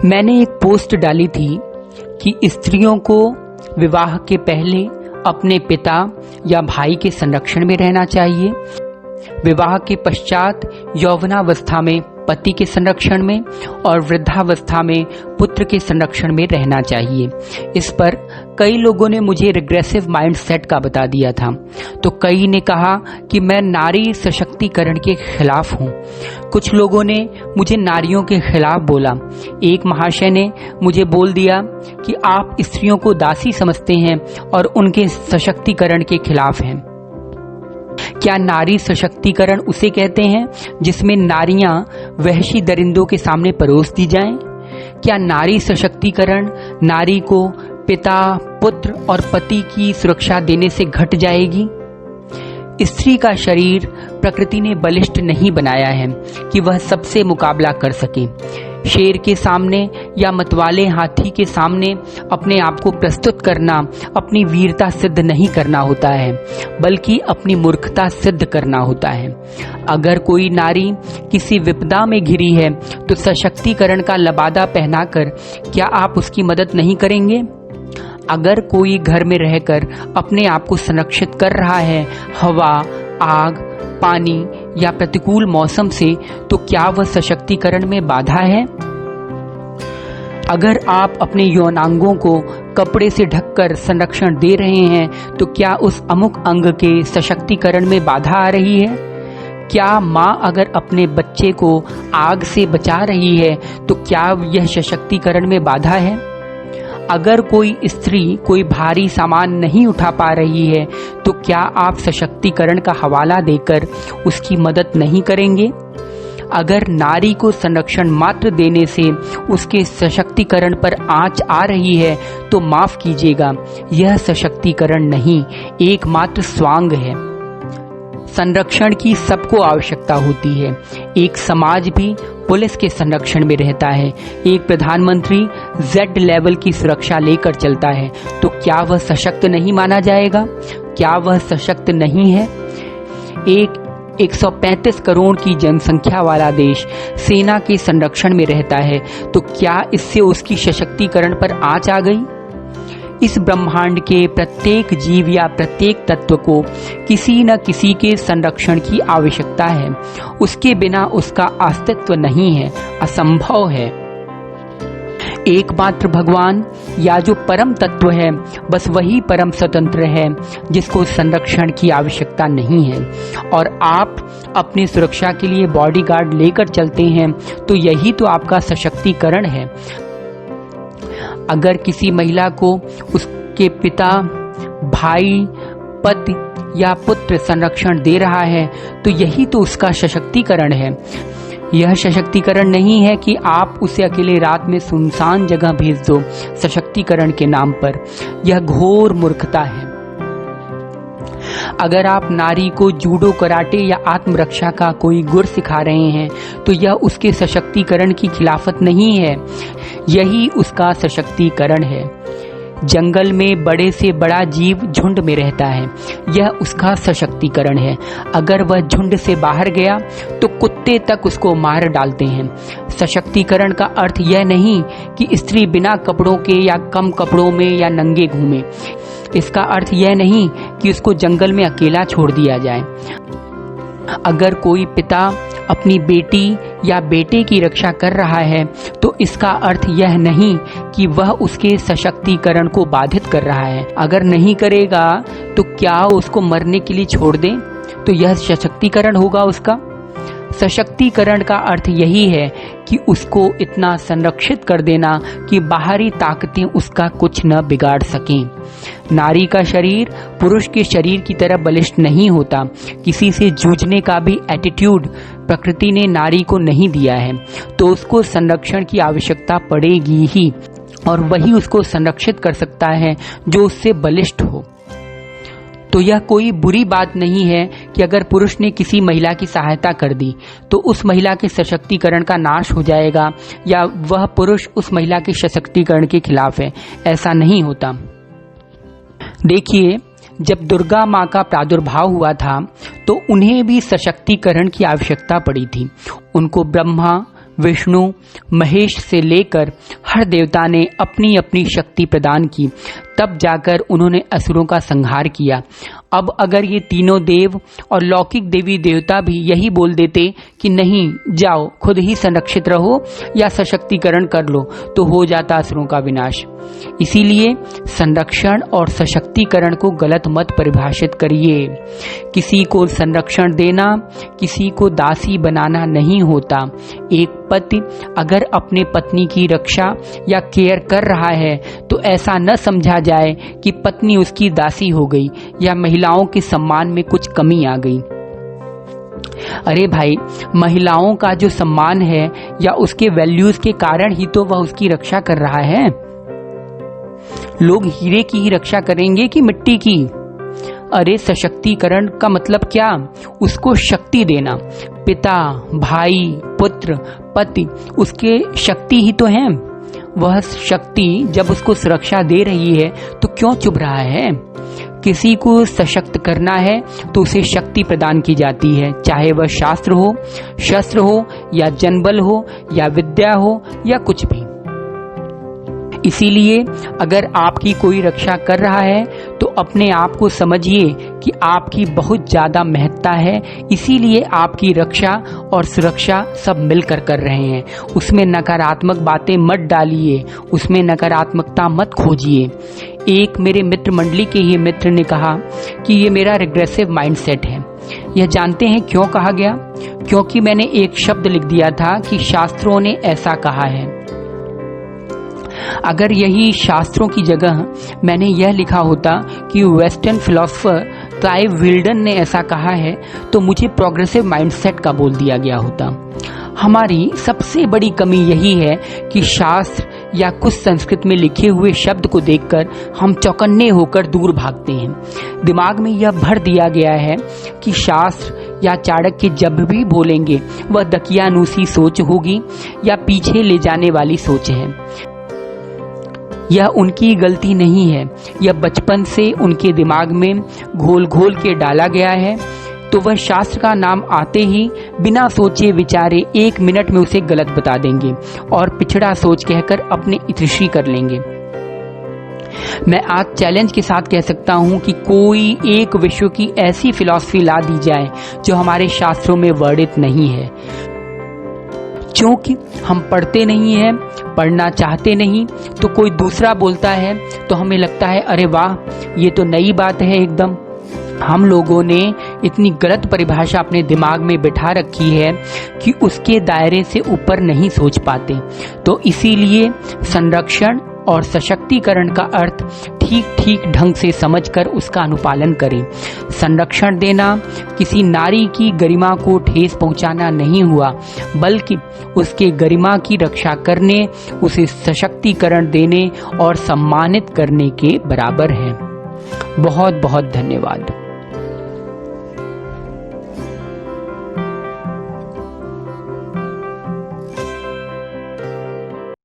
मैंने एक पोस्ट डाली थी कि स्त्रियों को विवाह के पहले अपने पिता या भाई के संरक्षण में रहना चाहिए, विवाह के पश्चात यौवनावस्था में पति के संरक्षण में और वृद्धावस्था में पुत्र के संरक्षण में रहना चाहिए। इस पर कई लोगों ने मुझे रिग्रेसिव माइंडसेट का बता दिया था, तो कई ने कहा कि मैं नारी सशक्तिकरण के खिलाफ हूँ। कुछ लोगों ने मुझे नारियों के खिलाफ बोला। एक महाशय ने मुझे बोल दिया कि आप स्त्रियों को दासी समझते हैं और उनके सशक्तिकरण के खिलाफ हैं। क्या नारी सशक्तिकरण उसे कहते हैं जिसमें नारियां वहशी दरिंदों के सामने परोस दी जाएं? क्या नारी सशक्तिकरण नारी को पिता, पुत्र और पति की सुरक्षा देने से घट जाएगी? स्त्री का शरीर प्रकृति ने बलिष्ठ नहीं बनाया है कि वह सबसे मुकाबला कर सके। शेर के सामने या मतवाले हाथी के सामने अपने आप को प्रस्तुत करना अपनी वीरता सिद्ध नहीं करना होता है, बल्कि अपनी मूर्खता सिद्ध करना होता है। अगर कोई नारी किसी विपदा में घिरी है तो सशक्तिकरण का लबादा पहनाकर क्या आप उसकी मदद नहीं करेंगे? अगर कोई घर में रहकर अपने आप को संरक्षित कर रहा है हवा, आग, पानी या प्रतिकूल मौसम से, तो क्या वह सशक्तिकरण में बाधा है? अगर आप अपने यौनांगों को कपड़े से ढककर संरक्षण दे रहे हैं तो क्या उस अमुक अंग के सशक्तिकरण में बाधा आ रही है? क्या माँ अगर अपने बच्चे को आग से बचा रही है तो क्या यह सशक्तिकरण में बाधा है? अगर कोई स्त्री कोई भारी सामान नहीं उठा पा रही है तो क्या आप सशक्तिकरण का हवाला देकर उसकी मदद नहीं करेंगे? अगर नारी को संरक्षण मात्र देने से उसके सशक्तिकरण पर आंच आ रही है तो माफ कीजिएगा, यह सशक्तिकरण नहीं, एकमात्र स्वांग है। संरक्षण की सबको आवश्यकता होती है। एक समाज भी पुलिस के संरक्षण में रहता है। एक प्रधानमंत्री Z लेवल की सुरक्षा लेकर चलता है, तो क्या वह सशक्त नहीं माना जाएगा? क्या वह सशक्त नहीं है? एक 135 करोड़ की जनसंख्या वाला देश सेना के संरक्षण में रहता है, तो क्या इससे उसकी सशक्तिकरण पर आंच आ गई? इस ब्रह्मांड के प्रत्येक जीव या प्रत्येक तत्व को किसी न किसी के संरक्षण की आवश्यकता है। उसके बिना उसका अस्तित्व नहीं है, असंभव है। एकमात्र भगवान या जो परम तत्व है, बस वही परम स्वतंत्र है जिसको संरक्षण की आवश्यकता नहीं है। और आप अपनी सुरक्षा के लिए बॉडीगार्ड लेकर चलते हैं, तो यही तो आपका सशक्तिकरण है। अगर किसी महिला को उसके पिता, भाई, पति या पुत्र संरक्षण दे रहा है तो यही तो उसका सशक्तिकरण है। यह सशक्तिकरण नहीं है कि आप उसे अकेले रात में सुनसान जगह भेज दो सशक्तिकरण के नाम पर। यह घोर मूर्खता है। अगर आप नारी को जूडो, कराटे या आत्मरक्षा का कोई गुर सिखा रहे हैं तो यह उसके सशक्तिकरण की खिलाफत नहीं है, यही उसका सशक्तिकरण है। जंगल में बड़े से बड़ा जीव झुंड में रहता है, यह उसका सशक्तिकरण है। अगर वह झुंड से बाहर गया तो कुत्ते तक उसको मार डालते हैं। सशक्तिकरण का अर्थ यह नहीं कि स्त्री बिना कपड़ों के या कम कपड़ों में या नंगे घूमे। इसका अर्थ यह नहीं कि उसको जंगल में अकेला छोड़ दिया जाए। अगर कोई पिता अपनी बेटी या बेटे की रक्षा कर रहा है तो इसका अर्थ यह नहीं कि वह उसके सशक्तिकरण को बाधित कर रहा है। अगर नहीं करेगा तो क्या उसको मरने के लिए छोड़ दें, तो यह सशक्तिकरण होगा उसका? सशक्तिकरण का अर्थ यही है कि उसको इतना संरक्षित कर देना कि बाहरी ताकतें उसका कुछ न बिगाड़ सकें। नारी का शरीर पुरुष के शरीर की तरह बलिष्ठ नहीं होता। किसी से जूझने का भी एटीट्यूड प्रकृति ने नारी को नहीं दिया है, तो उसको संरक्षण की आवश्यकता पड़ेगी ही, और वही उसको संरक्षित कर सकता है जो उससे बलिष्ठ हो। तो यह कोई बुरी बात नहीं है कि अगर पुरुष ने किसी महिला की सहायता कर दी तो उस महिला के सशक्तिकरण का नाश हो जाएगा या वह पुरुष उस महिला के सशक्तिकरण के खिलाफ है। ऐसा नहीं होता। देखिए, जब दुर्गा माँ का प्रादुर्भाव हुआ था तो उन्हें भी सशक्तिकरण की आवश्यकता पड़ी थी। उनको ब्रह्मा, विष्णु, महेश से लेकर हर देवता ने अपनी अपनी शक्ति प्रदान की, तब जाकर उन्होंने असुरों का संहार किया। अब अगर ये तीनों देव और लौकिक देवी देवता भी यही बोल देते कि नहीं, जाओ खुद ही संरक्षित रहो या सशक्तिकरण कर लो, तो हो जाता असुरों का विनाश। इसीलिए संरक्षण और सशक्तिकरण को गलत मत परिभाषित करिए। किसी को संरक्षण देना, किसी को दासी बनाना नहीं होता। एक पति अगर अपने पत्नी की रक्षा या केयर कर रहा है तो ऐसा न समझा जाए कि पत्नी उसकी दासी हो गई या महिलाओं के सम्मान में कुछ कमी आ गई। अरे भाई, महिलाओं का जो सम्मान है या उसके वैल्यूज के कारण ही तो वह उसकी रक्षा कर रहा है। लोग हीरे की ही रक्षा करेंगे कि मिट्टी की? अरे सशक्तिकरण का मतलब क्या? उसको शक्ति देना। पिता, भाई, पुत्र, पति उसके शक्ति ही तो हैं। वह शक्ति जब उसको सुरक्षा दे रही है तो क्यों चुभ रहा है? किसी को सशक्त करना है तो उसे शक्ति प्रदान की जाती है, चाहे वह शास्त्र हो, शस्त्र हो या जनबल हो या विद्या हो या कुछ भी। इसीलिए अगर आपकी कोई रक्षा कर रहा है तो अपने आप को समझिए कि आपकी बहुत ज्यादा महत्ता है, इसीलिए आपकी रक्षा और सुरक्षा सब मिलकर कर रहे हैं। उसमें नकारात्मक बातें मत डालिए, उसमें नकारात्मकता मत खोजिए। एक मेरे मित्र मंडली के ही मित्र ने कहा कि ये मेरा रिग्रेसिव माइंडसेट है। यह जानते हैं क्यों कहा गया? क्योंकि मैंने एक शब्द लिख दिया था कि शास्त्रों ने ऐसा कहा है। अगर यही शास्त्रों की जगह मैंने यह लिखा होता कि वेस्टर्न फिलोसोफर क्लाइव विल्डन ने ऐसा कहा है, तो मुझे प्रोग्रेसिव माइंडसेट का बोल दिया गया होता। हमारी सबसे बड़ी कमी यही है कि शास्त्र या कुछ संस्कृत में लिखे हुए शब्द को देखकर हम चौकन्ने होकर दूर भागते हैं। दिमाग में यह भर दिया गया है कि शास्त्र या चाणक्य जब भी बोलेंगे वह दकियानूसी सोच होगी या पीछे ले जाने वाली सोच है। यह उनकी गलती नहीं है, यह बचपन से उनके दिमाग में घोल घोल के डाला गया है, तो वह शास्त्र का नाम आते ही बिना सोचे विचारे 1 मिनट में उसे गलत बता देंगे और पिछड़ा सोच कहकर अपने इतिश्री कर लेंगे। मैं आज चैलेंज के साथ कह सकता हूं कि कोई एक विश्व की ऐसी फिलॉसफी ला दी जाए जो हमारे शास्त्रों में वर्णित नहीं है। क्योंकि हम पढ़ते नहीं हैं, पढ़ना चाहते नहीं, तो कोई दूसरा बोलता है तो हमें लगता है अरे वाह, ये तो नई बात है एकदम। हम लोगों ने इतनी गलत परिभाषा अपने दिमाग में बिठा रखी है कि उसके दायरे से ऊपर नहीं सोच पाते। तो इसीलिए संरक्षण और सशक्तिकरण का अर्थ ठीक ठीक ढंग से समझकर उसका अनुपालन करें। संरक्षण देना किसी नारी की गरिमा को ठेस पहुंचाना नहीं हुआ, बल्कि उसके गरिमा की रक्षा करने, उसे सशक्तिकरण देने और सम्मानित करने के बराबर है। बहुत बहुत धन्यवाद।